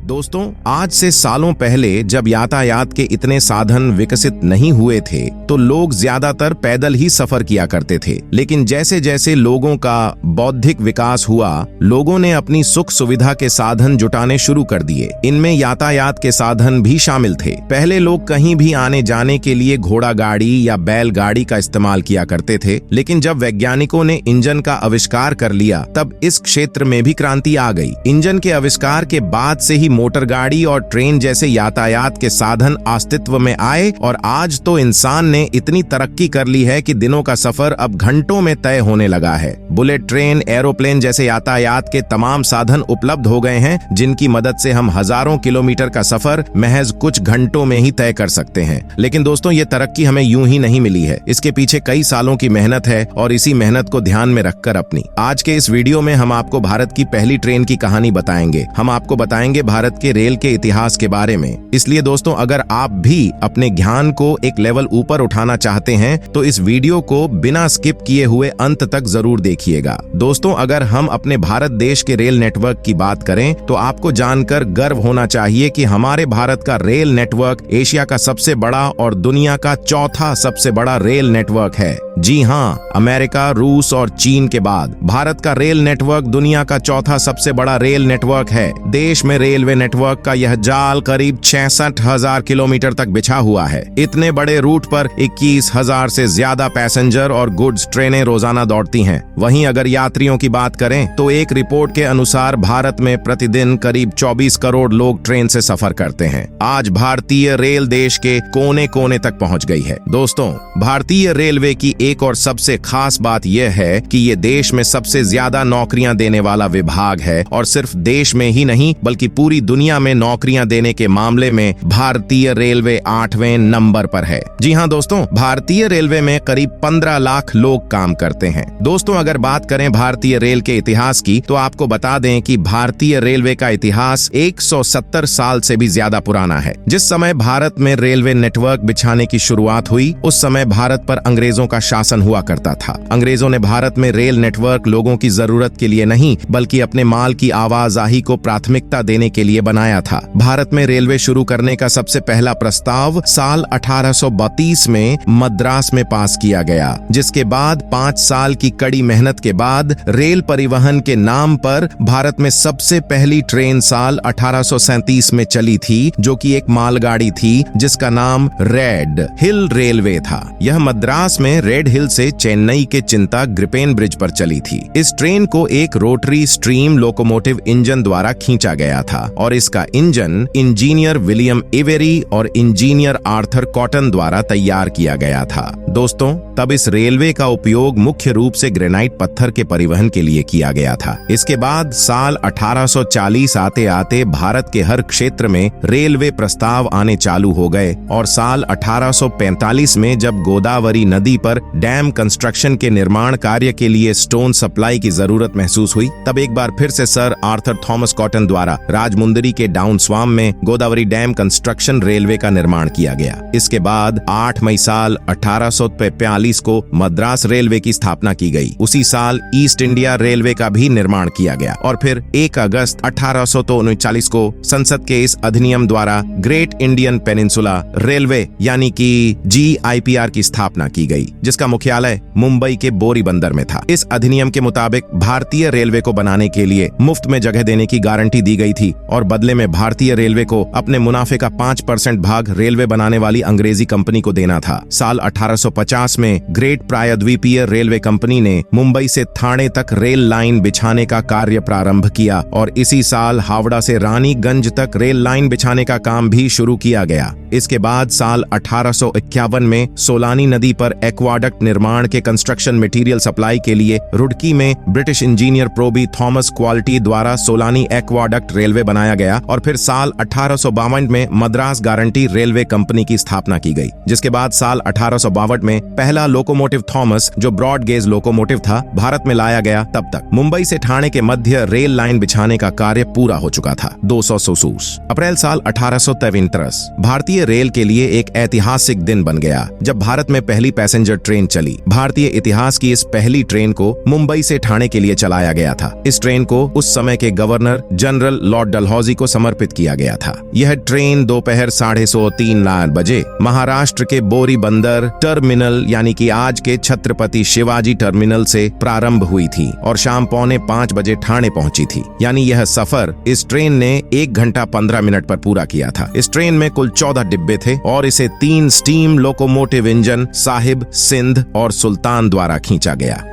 दोस्तों, आज से सालों पहले जब यातायात के इतने साधन विकसित नहीं हुए थे तो लोग ज्यादातर पैदल ही सफर किया करते थे। लेकिन जैसे जैसे लोगों का बौद्धिक विकास हुआ, लोगों ने अपनी सुख सुविधा के साधन जुटाने शुरू कर दिए। इनमें यातायात के साधन भी शामिल थे। पहले लोग कहीं भी आने जाने के लिए घोड़ा गाड़ी या बैलगाड़ी का इस्तेमाल किया करते थे, लेकिन जब वैज्ञानिकों ने इंजन का आविष्कार कर लिया तब इस क्षेत्र में भी क्रांति आ गई। इंजन के आविष्कार के बाद से ही मोटर गाड़ी और ट्रेन जैसे यातायात के साधन अस्तित्व में आए और आज तो इंसान ने इतनी तरक्की कर ली है कि दिनों का सफर अब घंटों में तय होने लगा है। बुलेट ट्रेन, एरोप्लेन जैसे यातायात के तमाम साधन उपलब्ध हो गए हैं, जिनकी मदद से हम हजारों किलोमीटर का सफर महज कुछ घंटों में ही तय कर सकते हैं। लेकिन दोस्तों, ये तरक्की हमें यूं ही नहीं मिली है। इसके पीछे कई सालों की मेहनत है और इसी मेहनत को ध्यान में रखकर अपनी आज के इस वीडियो में हम आपको भारत की पहली ट्रेन की कहानी बताएंगे। हम आपको बताएंगे भारत के रेल के इतिहास के बारे में। इसलिए दोस्तों, अगर आप भी अपने ज्ञान को एक लेवल ऊपर उठाना चाहते हैं तो इस वीडियो को बिना स्किप किए हुए अंत तक जरूर देखिएगा। दोस्तों, अगर हम अपने भारत देश के रेल नेटवर्क की बात करें तो आपको जानकर गर्व होना चाहिए कि हमारे भारत का रेल नेटवर्क एशिया का सबसे बड़ा और दुनिया का चौथा सबसे बड़ा रेल नेटवर्क है। जी हाँ, अमेरिका, रूस और चीन के बाद भारत का रेल नेटवर्क दुनिया का चौथा सबसे बड़ा रेल नेटवर्क है। देश में रेलवे नेटवर्क का यह जाल करीब 66,000 किलोमीटर तक बिछा हुआ है। इतने बड़े रूट पर 21,000 से ज्यादा पैसेंजर और गुड्स ट्रेनें रोजाना दौड़ती हैं। वहीं अगर यात्रियों की बात करें तो एक रिपोर्ट के अनुसार भारत में प्रतिदिन करीब 24 करोड़ लोग ट्रेन से सफर करते हैं। आज भारतीय रेल देश के कोने कोने तक पहुंच गई है। दोस्तों, भारतीय रेलवे की एक और सबसे खास बात यह है कि ये देश में सबसे ज्यादा नौकरियां देने वाला विभाग है और सिर्फ देश में ही नहीं बल्कि पूरी दुनिया में नौकरियां देने के मामले में भारतीय रेलवे 8वें नंबर पर है। जी हां दोस्तों, भारतीय रेलवे में करीब 15 लाख लोग काम करते हैं। दोस्तों, अगर बात करें भारतीय रेल के इतिहास की तो आपको बता दें कि भारतीय रेलवे का इतिहास 170 साल से भी ज्यादा पुराना है। जिस समय भारत में रेलवे नेटवर्क बिछाने की शुरुआत हुई उस समय भारत पर अंग्रेजों का शासन हुआ करता था। अंग्रेजों ने भारत में रेल नेटवर्क लोगों की जरूरत के लिए नहीं बल्कि अपने माल की आवाजाही को प्राथमिकता देने के लिए बनाया था। भारत में रेलवे शुरू करने का सबसे पहला प्रस्ताव साल 1832 में मद्रास में पास किया गया, जिसके बाद 5 साल की कड़ी मेहनत के बाद रेल परिवहन के नाम पर भारत में सबसे पहली ट्रेन साल 1837 में चली थी, जो कि एक मालगाड़ी थी जिसका नाम रेड हिल रेलवे था। यह मद्रास में रेड हिल से चेन्नई के चिंता ग्रिपेन ब्रिज पर चली थी। इस ट्रेन को एक रोटरी स्ट्रीम लोकोमोटिव इंजन द्वारा खींचा गया था और इसका इंजन इंजीनियर विलियम एवेरी और इंजीनियर आर्थर कॉटन द्वारा तैयार किया गया था। दोस्तों, तब इस रेलवे का उपयोग मुख्य रूप से ग्रेनाइट पत्थर के परिवहन के लिए किया गया था। इसके बाद साल 1840 आते आते भारत के हर क्षेत्र में रेलवे प्रस्ताव आने चालू हो गए और साल 1845 में जब गोदावरी नदी पर डैम कंस्ट्रक्शन के निर्माण कार्य के लिए स्टोन सप्लाई की जरूरत महसूस हुई, तब एक बार फिर से सर आर्थर थॉमस कॉटन द्वारा राजमुंदरी के डाउन स्वाम में गोदावरी डैम कंस्ट्रक्शन रेलवे का निर्माण किया गया। इसके बाद 8 मई साल 1845 को मद्रास रेलवे की स्थापना की गई। उसी साल ईस्ट इंडिया रेलवे का भी निर्माण किया गया और फिर 1 अगस्त 1839 को संसद के इस अधिनियम द्वारा ग्रेट इंडियन पेनिनसुला रेलवे यानी कि GIPR की स्थापना की गई, जिसका मुख्यालय मुंबई के बोरी बंदर में था। इस अधिनियम के मुताबिक भारतीय रेलवे को बनाने के लिए मुफ्त में जगह देने की गारंटी दी गई थी और बदले में भारतीय रेलवे को अपने मुनाफे का 5% भाग रेलवे बनाने वाली अंग्रेजी कंपनी को देना था। साल 1850 में ग्रेट प्रायद्वीपीय रेलवे कंपनी ने मुंबई से ठाणे तक रेल लाइन बिछाने का कार्य प्रारंभ किया और इसी साल हावड़ा से रानीगंज तक रेल लाइन बिछाने का काम भी शुरू किया गया। इसके बाद साल 1851 में सोलानी नदी पर एक्वाडक्ट निर्माण के कंस्ट्रक्शन मटेरियल सप्लाई के लिए रुड़की में ब्रिटिश इंजीनियर प्रोबी थॉमस क्वालिटी द्वारा सोलानी एक्वाडक्ट रेलवे बनाया गया और फिर साल 1852 में मद्रास गारंटी रेलवे कंपनी की स्थापना की गई, जिसके बाद साल 1852 हार्वर्ड में पहला लोकोमोटिव थॉमस, जो ब्रॉड गेज लोकोमोटिव था, भारत में लाया गया, तब तक मुंबई से ठाणे के मध्य रेल लाइन बिछाने का कार्य पूरा हो चुका था। 200 सूसूस। अप्रैल साल 1833 भारतीय रेल के लिए एक ऐतिहासिक दिन बन गया जब भारत में पहली पैसेंजर ट्रेन चली। भारतीय इतिहास की इस पहली ट्रेन को मुंबई से ठाणे के लिए चलाया गया था। इस ट्रेन को उस समय के गवर्नर जनरल लॉर्ड डलहौजी को समर्पित किया गया था। यह ट्रेन दोपहर 3:30 बजे महाराष्ट्र के बोरी बंदर टर्मिनल यानी कि आज के छत्रपति शिवाजी टर्मिनल से प्रारंभ हुई थी और शाम 4:45 बजे ठाणे पहुंची थी। यानी यह सफर इस ट्रेन ने 1 घंटा 15 मिनट पर पूरा किया था। इस ट्रेन में कुल 14 डिब्बे थे और इसे 3 steam locomotive engine Sahib, Sindh और सुल्तान द्वारा खींचा गया।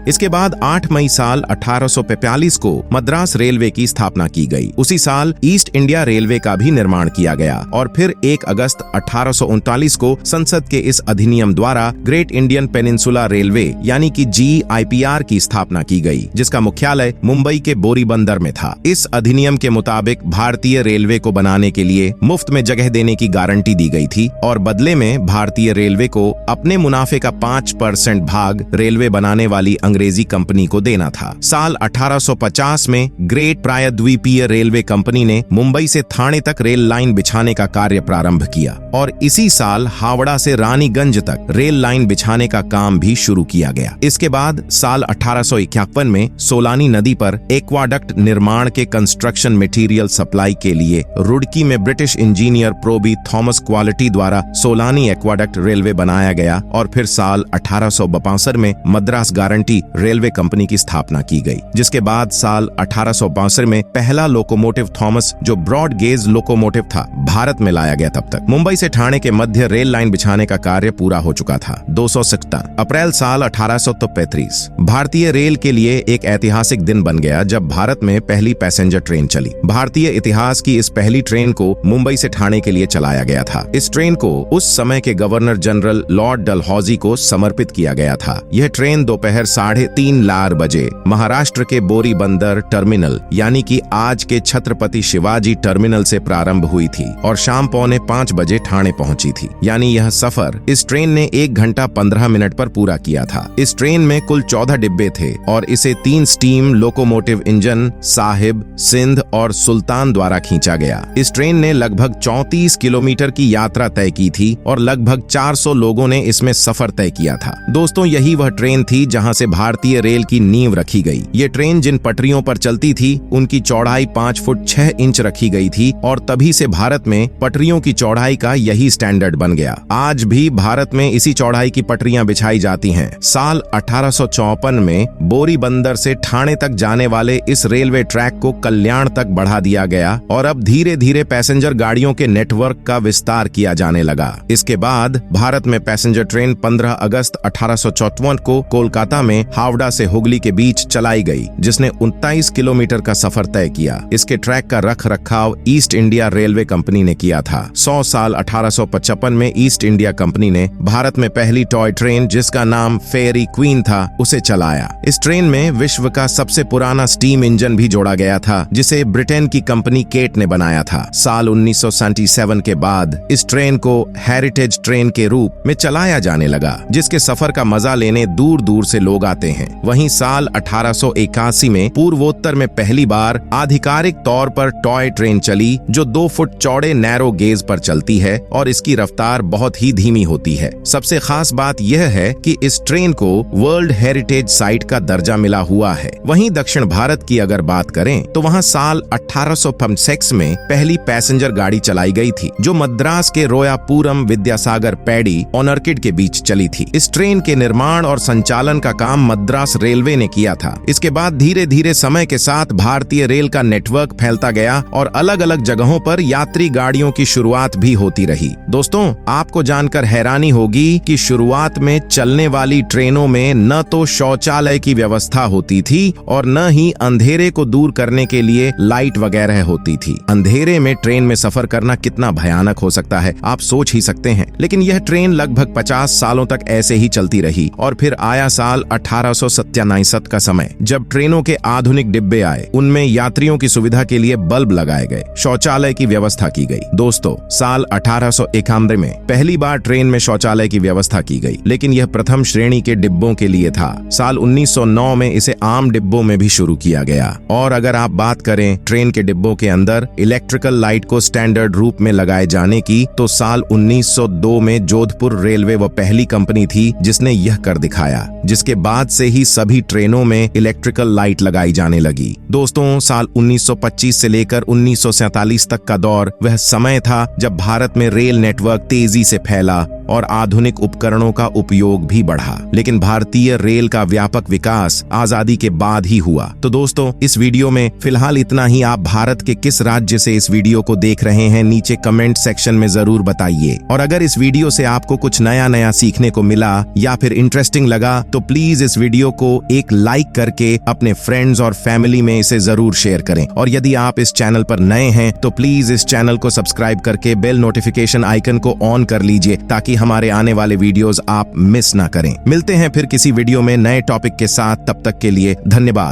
इसके बाद 8 मई साल 1845 को मद्रास रेलवे की स्थापना की गई। उसी साल ईस्ट इंडिया रेलवे का भी निर्माण किया गया और फिर 1 अगस्त 1839 को संसद के इस अधिनियम द्वारा ग्रेट इंडियन पेनिनसुला रेलवे यानी कि GIPR की स्थापना की गई, जिसका मुख्यालय मुंबई के बोरीबंदर में था। इस अधिनियम के मुताबिक भारतीय रेलवे को बनाने के लिए मुफ्त में जगह देने की गारंटी दी गई थी और बदले में भारतीय रेलवे को अपने मुनाफे का 5% भाग रेलवे बनाने वाली अंग्रेजी कंपनी को देना था। साल 1850 में ग्रेट प्रायद्वीपीय रेलवे कंपनी ने मुंबई से ठाणे तक रेल लाइन बिछाने का कार्य प्रारंभ किया और इसी साल हावड़ा से रानीगंज तक रेल लाइन बिछाने का काम भी शुरू किया गया। इसके बाद साल 1851 में सोलानी नदी पर एक्वाडक्ट निर्माण के कंस्ट्रक्शन मटेरियल सप्लाई के लिए रुड़की में ब्रिटिश इंजीनियर प्रोबी थॉमस क्वालिटी द्वारा सोलानी एक्वाडक्ट रेलवे बनाया गया और फिर साल 1862 में मद्रास गारंटी रेलवे कंपनी की स्थापना की गई, जिसके बाद साल 1862 में पहला लोकोमोटिव थॉमस, जो ब्रॉड गेज लोकोमोटिव था, भारत में लाया गया। तब तक मुंबई से ठाणे के मध्य रेल लाइन बिछाने का कार्य पूरा हो चुका था। 270 अप्रैल साल 1835 भारतीय रेल के लिए एक ऐतिहासिक दिन बन गया जब भारत में पहली पैसेंजर ट्रेन चली। भारतीय इतिहास की इस पहली ट्रेन को मुंबई से ठाणे के लिए चलाया गया था। इस ट्रेन को उस समय के गवर्नर जनरल लॉर्ड डलहौजी को समर्पित किया गया था। यह ट्रेन दोपहर 3:30 बजे महाराष्ट्र के बोरी बंदर टर्मिनल यानी कि आज के छत्रपति शिवाजी टर्मिनल से प्रारंभ हुई थी और शाम 4:45 बजे ठाणे पहुंची थी। यानी यह सफर इस ट्रेन ने 1 घंटा 15 मिनट पर पूरा किया था। इस ट्रेन में कुल 14 डिब्बे थे और इसे 3 steam locomotive engine Sahib, Sindh और सुल्तान द्वारा खींचा गया। इस ट्रेन ने लगभग 34 किलोमीटर की यात्रा तय की थी और लगभग 400 लोगों ने इसमें सफर तय किया था। दोस्तों, यही वह ट्रेन थी जहां से भारतीय रेल की नींव रखी गई। ये ट्रेन जिन पटरियों पर चलती थी उनकी चौड़ाई 5 फुट 6 इंच रखी गई थी और तभी से भारत में पटरियों की चौड़ाई का यही स्टैंडर्ड बन गया। आज भी भारत में इसी चौड़ाई की पटरियां बिछाई जाती हैं। साल 1854 में बोरी बंदर से ठाणे तक जाने वाले इस रेलवे ट्रैक को कल्याण तक बढ़ा दिया गया और अब धीरे धीरे पैसेंजर गाड़ियों के नेटवर्क का विस्तार किया जाने लगा। इसके बाद भारत में पैसेंजर ट्रेन 15 अगस्त 1854 को कोलकाता में हावड़ा से हुगली के बीच चलाई गई, जिसने 29 किलोमीटर का सफर तय किया। इसके ट्रैक का रख रखाव ईस्ट इंडिया रेलवे कंपनी ने किया था। 100 साल 1855 में ईस्ट इंडिया कंपनी ने भारत में पहली टॉय ट्रेन, जिसका नाम फेरी क्वीन था, उसे चलाया। इस ट्रेन में विश्व का सबसे पुराना स्टीम इंजन भी जोड़ा गया था, जिसे ब्रिटेन की कंपनी केट ने बनाया था। साल 1977 के बाद इस ट्रेन को हेरिटेज ट्रेन के रूप में चलाया जाने लगा, जिसके सफर का मजा लेने दूर दूर से लोग आते हैं। वहीं साल 1881 में पूर्वोत्तर में पहली बार आधिकारिक तौर पर टॉय ट्रेन चली, जो 2 फुट चौड़े नैरो गेज पर चलती है और इसकी रफ्तार बहुत ही धीमी होती है। सबसे खास बात यह है कि इस ट्रेन को वर्ल्ड हेरिटेज साइट का दर्जा मिला हुआ है। वहीं दक्षिण भारत की अगर बात करें तो वहां साल 1856 में पहली पैसेंजर गाड़ी चलाई गई थी, जो मद्रास के रोयापुरम विद्यासागर पैडी ऑनर्किड के बीच चली थी। इस ट्रेन के निर्माण और संचालन का काम मद्रास रेलवे ने किया था। इसके बाद धीरे धीरे समय के साथ भारतीय रेल का नेटवर्क फैलता गया और अलग अलग जगहों पर यात्री गाड़ियों की शुरुआत भी होती रही। दोस्तों, आपको जानकर हैरानी होगी कि शुरुआत में चलने वाली ट्रेनों में न तो शौचालय की व्यवस्था होती थी और न ही अंधेरे को दूर करने के लिए लाइट वगैरह होती थी। अंधेरे में ट्रेन में सफर करना कितना भयानक हो सकता है, आप सोच ही सकते हैं। लेकिन यह ट्रेन लगभग 50 सालों तक ऐसे ही चलती रही और फिर आया साल 1897 का समय, जब ट्रेनों के आधुनिक डिब्बे आए। उनमें यात्रियों की सुविधा के लिए बल्ब लगाए गए, शौचालय की व्यवस्था की गई। दोस्तों, साल 1891 में पहली बार ट्रेन में शौचालय शौचालय की व्यवस्था की गई, लेकिन यह प्रथम श्रेणी के डिब्बों के लिए था। साल 1909 में इसे आम डिब्बों में भी शुरू किया गया। और अगर आप बात करें ट्रेन के डिब्बों के अंदर इलेक्ट्रिकल लाइट को स्टैंडर्ड रूप में लगाए जाने की, तो साल 1902 में जोधपुर रेलवे वह पहली कंपनी थी जिसने यह कर दिखाया, जिसके बाद से ही सभी ट्रेनों में इलेक्ट्रिकल लाइट लगाई जाने लगी। दोस्तों, साल 1925 से लेकर 1947 तक का दौर वह समय था जब भारत में रेल नेटवर्क तेजी से फैला और आधुनिक उपकरणों का उपयोग भी बढ़ा। लेकिन भारतीय रेल का व्यापक विकास आजादी के बाद ही हुआ। तो दोस्तों, इस वीडियो में फिलहाल इतना ही। आप भारत के किस राज्य से इस वीडियो को देख रहे हैं, नीचे कमेंट सेक्शन में जरूर बताइए। और अगर इस वीडियो से आपको कुछ नया सीखने को मिला या फिर इंटरेस्टिंग लगा, तो प्लीज इस वीडियो को एक लाइक करके अपने फ्रेंड्स और फैमिली में इसे जरूर शेयर करें। और यदि आप इस चैनल पर नए हैं तो प्लीज इस चैनल को सब्सक्राइब करके बेल नोटिफिकेशन आइकन को ऑन कर लीजिए, ताकि हमारे आने वाले वीडियोस आप मिस ना करें। मिलते हैं फिर किसी वीडियो में नए टॉपिक के साथ। तब तक के लिए धन्यवाद।